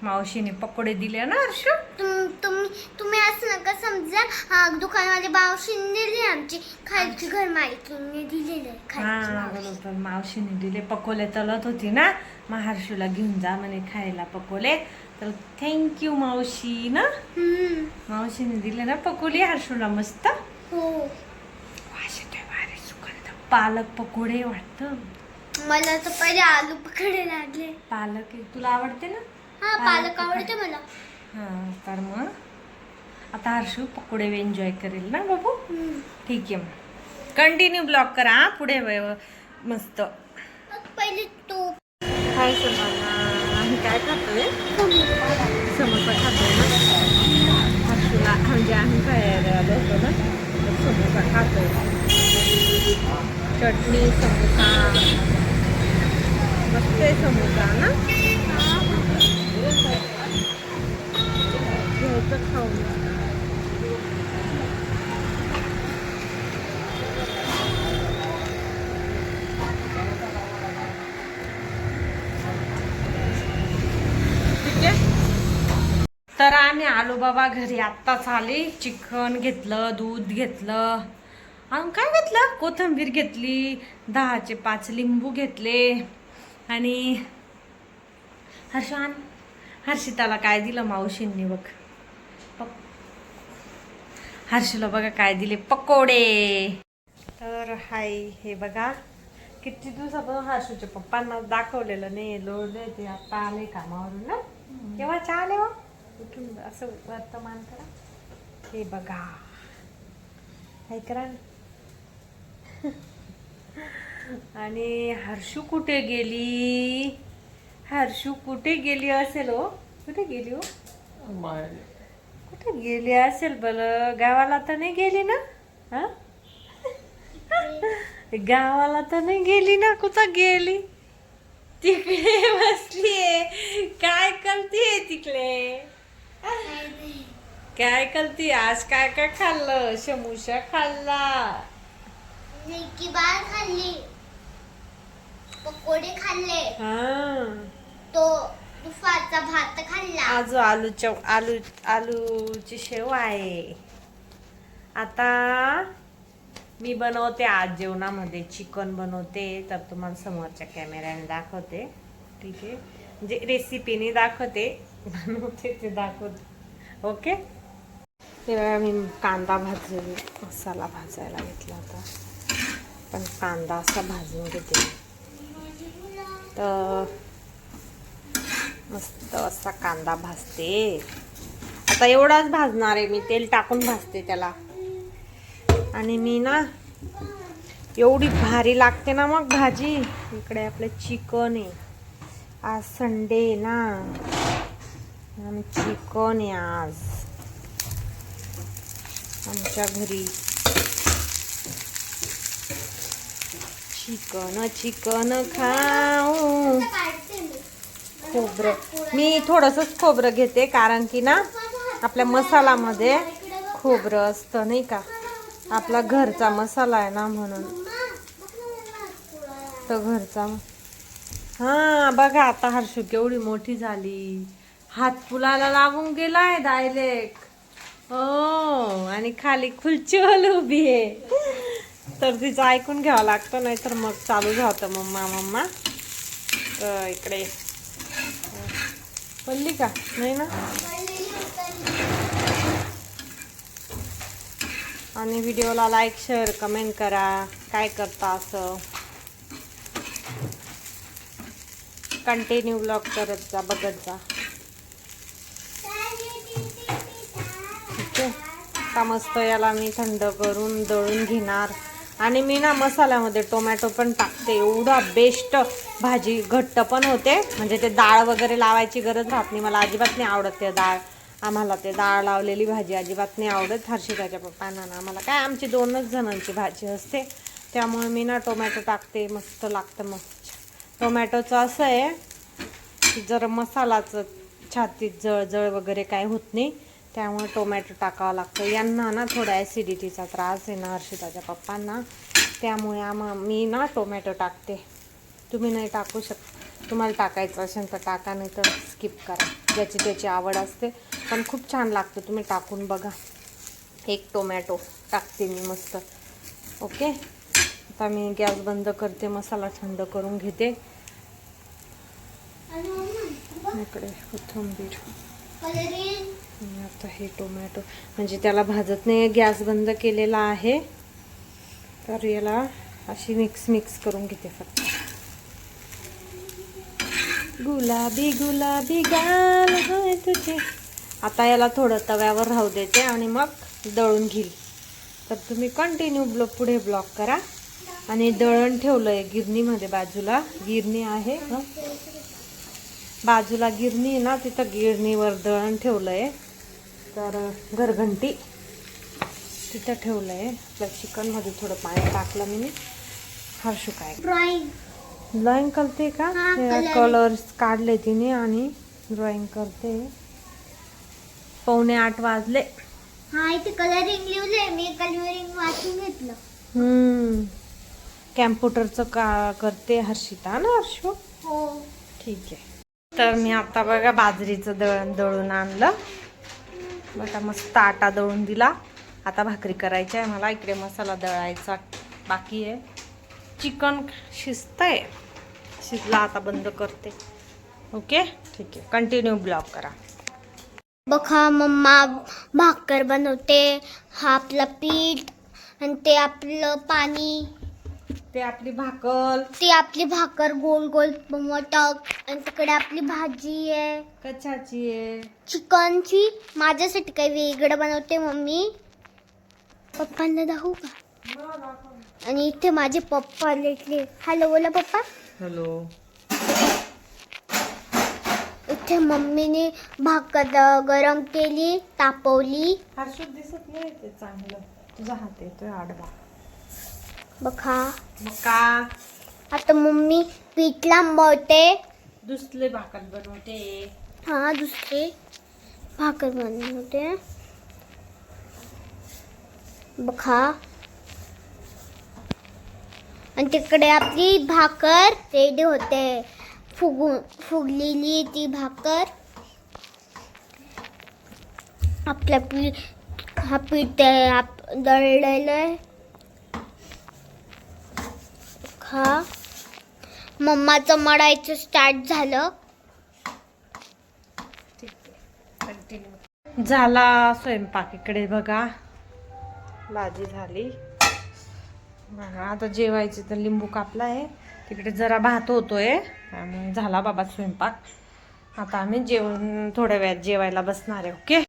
मावशीने पकोडे दिले ना हर्ष. तुम्ही असं नका समजा. दुकानवाले मावशीने दिले, आमची खालची घर मालकीने दिलेले. हा बरोबर, मावशीने दिले. पकोडे तळत होती ना, मग हर्षूला घेऊन जा म्हणे खायला पकोडे. तर थँक्यू मावशी ना. मावशीने दिले ना पकोडे हर्षूला मस्त. हो, पालक पकोडे वाटतं. मला तर पहिले आलू पकोडे लागले. पालक तुला आवडते ना? हा, पालक आवडते मला. हा, तर मग आता हर्षू पकोडे एन्जॉय करेल ना बाबू. ठीक आहे, मग कंटिन्यू ब्लॉग करा हा पुढे मस्त. पहिले तो हाय सर्वांना, आम्ही काय खातोय? समोसा खातोय ना. हर्षूला म्हणजे आम्ही बाहेर आलो होतो ना, तर समोसा खातोय. चटणी समोसा मस्त आहे समोसा ना. घ्यायचं खाऊन. तर आम्ही आलो बाबा घरी, आत्ताच आले. चिकन घेतलं, दूध घेतलं, आणि काय घेतलं, कोथिंबीर घेतली, 10चे 5 लिंबू घेतले. आणि हर्षिताला काय दिलं मावशींनी बघ. हर्षूला बघा काय दिले, पकोडे. तर हाय, हे बघा किती दिवसापासून हर्षूच्या पप्पांना दाखवलेलं नाही. लोळले ते, आता आले कामावरून ना. केव्हा आले हो, उठून असं वर्तमान करा. हे बघा, हाय करा. आणि हर्षू कुठे गेली? हर्षू कुठे गेली असेल हो? कुठे गेली हो? कुठे गेली असेल बरं? गावाला तर नाही गेली ना? हा, गावाला तर नाही गेली ना? कुठं गेली? तिकडे बसलीये. काय करतीये तिकडे? काय करती? आज काय काय खाल्लं? समोसा खाल्ला, निकी बार खाल्ली, पकोडे खाल्ले, तो दुपारचा भात खाल्ला. आज आलूची शेव आहे. आता मी बनवते आज जेवणामध्ये चिकन बनवते, तर तुम्हाला समोरच्या कॅमेऱ्याने दाखवते. ठीक आहे, म्हणजे रेसिपीने दाखवते, बनवते ते दाखवते. ओके. तेव्हा मी कांदा मसाला भाजायला घेतला होता, पण कांदा असा भाजून घेते. तर मस्त असा कांदा भाजते. आता एवढाच भाजणार आहे मी, तेल टाकून भाजते त्याला. आणि मी ना, एवढी भारी लागते ना मग भाजी. इकडे आपलं चिकन आहे, आज संडे ना, आणि चिकन आहे आज आमच्या घरी. चिकन खाऊ. खोबरं मी थोडंसंच खोबरं घेते, कारण की ना आपल्या मसाल्यामध्ये खोबरं असतं नाही का. आपला घरचा मसाला आहे ना, म्हणून तर घरचा. हा बघा, आता हर्षू केवढी मोठी झाली, हात फुलाला लागून गेलाय डायरेक्ट. हो, आणि खाली खुर्चीवर उभी आहे. तर तिचं ऐकून घ्यावं लागतं, नाही तर मग चालू झालं मम्मा. तर इकडे पडली का नाही ना. आणि व्हिडिओला लाईक शेअर कमेंट करा, काय करता असं. कंटिन्यू ब्लॉग करत जा, बघत जा. ठीक आहे, आता मस्त याला मी थंड करून दळून घेणार. आणि मी ना मसाल्यामध्ये टोमॅटो पण टाकते, एवढा बेस्ट भाजी घट्ट पण होते. म्हणजे ते डाळ वगैरे लावायची गरज राहत नाही. मला अजिबात नाही आवडत ते डाळ. आम्हाला ते डाळ लावलेली भाजी अजिबात नाही आवडत. हर्षिताच्या पप्पांना ना, आम्हाला काय, आमची 2च जणांची भाजी असते, त्यामुळे मी ना टोमॅटो टाकते. मस्त लागतं. मग टोमॅटोचं असं आहे की जर मसालाचं छातीत जळजळ वगैरे काय होत नाही, त्यामुळे टोमॅटो टाकावं लागतं. यांना ना थोडा ॲसिडिटीचा त्रास आहे ना, हर्षिताच्या पप्पांना, त्यामुळे मी ना टोमॅटो टाकते. तुम्ही नाही टाकू शकता, तुम्हाला टाकायचं असेल तर टाका, नाही तर स्किप करा. ज्याची त्याची आवड असते, पण खूप छान लागतं. तुम्ही टाकून बघा. एक टोमॅटो टाकते मी मस्त. ओके, आता मी गॅस बंद करते, मसाला थंड करून घेते. इकडे कोथिंबीर आणि आता हे टोमॅटो, म्हणजे त्याला भाजत नाही, गॅस बंद केलेला आहे. तर याला अशी मिक्स करून घेते फक्त. गुलाबी गुलाबी गाल हाय तुझे. आता याला थोडं तव्यावर राहू देते आणि मग दळून घेईल. तर तुम्ही कंटिन्यू पुढे ब्लॉक करा. आणि दळण ठेवलंय गिरणीमध्ये, बाजूला गिरणी आहे बाजूला गिरणी आहे ना, तिथं गिरणीवर दळण ठेवलंय. तर घरघंटी तिथं ठेवलंय. आपल्या चिकनमध्ये थोडं पाणी टाकलं मी. हर्षू काय ड्रॉइंग करते का? कलर्स काढले तिने आणि ड्रॉइंग करते. 7:45 वाजले. हा, इथे कलरिंग लिहिलंय, मी कलरिंग वाचून घेतलं. कॅम्प्युटरचं का करते हर्षिता ना हर्षू? हो. ठीक आहे. तर मी आता बघा बाजरीचं दळून आणलं बघा, मस्त आटा दळून दिला. आता भाकरी करायची आहे मला. इकडे मसाला दळायचा बाकी आहे. चिकन शिजतंय, शिजला आता बंद करते. ओके, ठीक आहे. कंटिन्यू ब्लॉग करा. बघा, मम्मा भाकर बनवते. हा आपलं पीठ आणि ते आपलं पाणी, ते आपली भाकर, ती आपली भाकर गोल गोल मटक, आणि तिकडे आपली भाजी आहे कशाची आहे? चिकनची. माझ्यासाठी काही वेगळं बनवते मम्मी. पप्पांना दाखवू का? आणि इथे माझे पप्पा लेटले. हॅलो बोला पप्पा. हॅलो. इथे मम्मीने भाकर गरम केली, तापवली. हर्षू दिसत नाही ते चांगलं. तुझा हात येतोय आडवा बघा. मग का आता मम्मी पीठ लांबवते. दुसरे भाकर बनवते. हा, दुसरी भाकर बनवते. बघा, आणि तिकडे आपली भाकर रेडी होते. फुगलेली ती भाकर. आपल्या हा पीठ दळलेलं आहे. हा, मम्माचं मळायचं स्टार्ट झालं. झाला स्वयंपाक. इकडे बघा भाजी झाली बघा. आता जेवायची. तर लिंबू कापला आहे. तिकडे जरा भात होतोय. आणि झाला बाबा स्वयंपाक. आता आम्ही थोड्या वेळात जेवायला बसणार आहे. ओके.